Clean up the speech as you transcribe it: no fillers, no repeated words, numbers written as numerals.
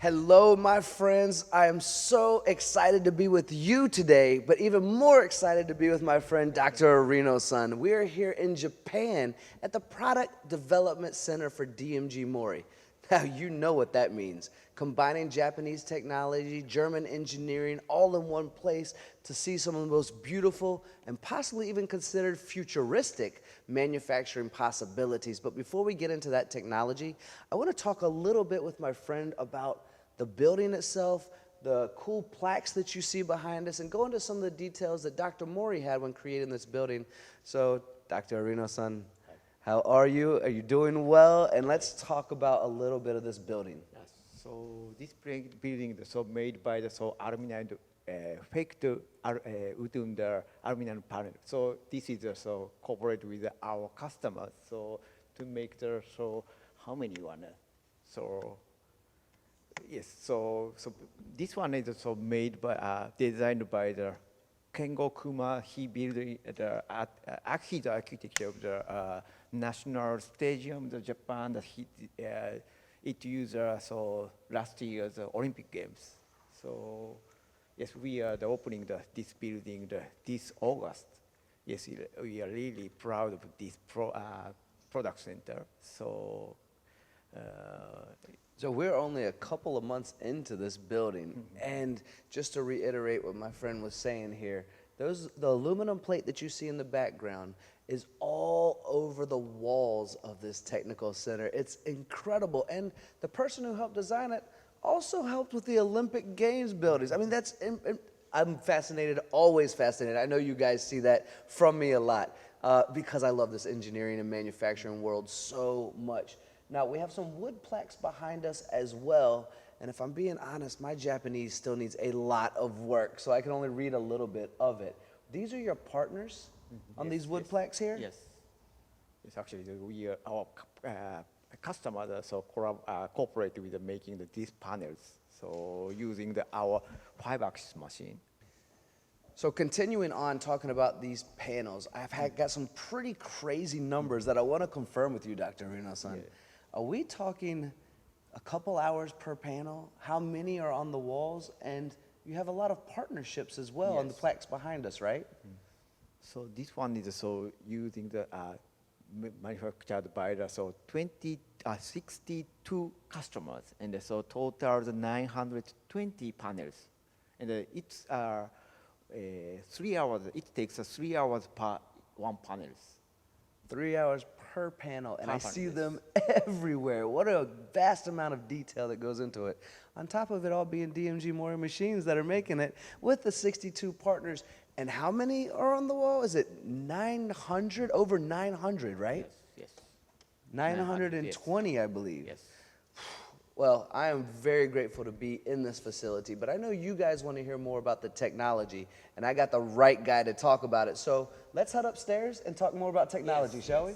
Hello, my friends. I am so excited to be with you today, but even more excited to be with my friend Dr. Irino-san. We are here in Japan at the Product Development Center for DMG MORI. Now, you know what that means. Combining Japanese technology, German engineering, all in one place to see some of the most beautiful and possibly even considered futuristic manufacturing possibilities. But before we get into that technology, I want to talk a little bit with my friend about the building itself, the cool plaques that you see behind us, and go into some of the details that Dr. Mori had when creating this building. So, Dr. Irino-san, how are you? Are you doing well? And let's talk about a little bit of this building. Yes. So this building is so made by the aluminum faked within the aluminum panel. So this is so cooperate with our customers. So to make the how many one? So yes. So this one is also made by designed by the Kengo Kuma. He built the he's the architect of the National Stadium, the Japan. That it used last year's Olympic Games. So yes, we are opening this building this August. Yes, we are really proud of this product center. So. So we're only a couple of months into this building, and just to reiterate what my friend was saying here, the aluminum plate that you see in the background is all over the walls of this technical center. It's incredible, and the person who helped design it also helped with the Olympic Games buildings. I mean, I'm fascinated, always fascinated. I know you guys see that from me a lot because I love this engineering and manufacturing world so much. Now, we have some wood plaques behind us as well, and if I'm being honest, my Japanese still needs a lot of work, so I can only read a little bit of it. These are your partners on these wood plaques here? Yes. It's actually our customers cooperate with making these panels, so using our 5-axis machine. So continuing on talking about these panels, got some pretty crazy numbers that I want to confirm with you, Dr. Irino-san. Yeah. Are we talking a couple hours per panel? How many are on the walls? And you have a lot of partnerships as well on the plaques behind us, right? So this one is using the manufactured by the 62 customers, and so total 920 panels, and it's 3 hours. It takes 3 hours per one panels. 3 hours per panel, and I see them everywhere. What a vast amount of detail that goes into it. On top of it all being DMG MORI machines that are making it with the 62 partners. And how many are on the wall? Is it 900? Over 900, right? Yes. 920, yes. I believe. Yes. Well, I am very grateful to be in this facility, but I know you guys want to hear more about the technology, and I got the right guy to talk about it. So let's head upstairs and talk more about technology, shall we?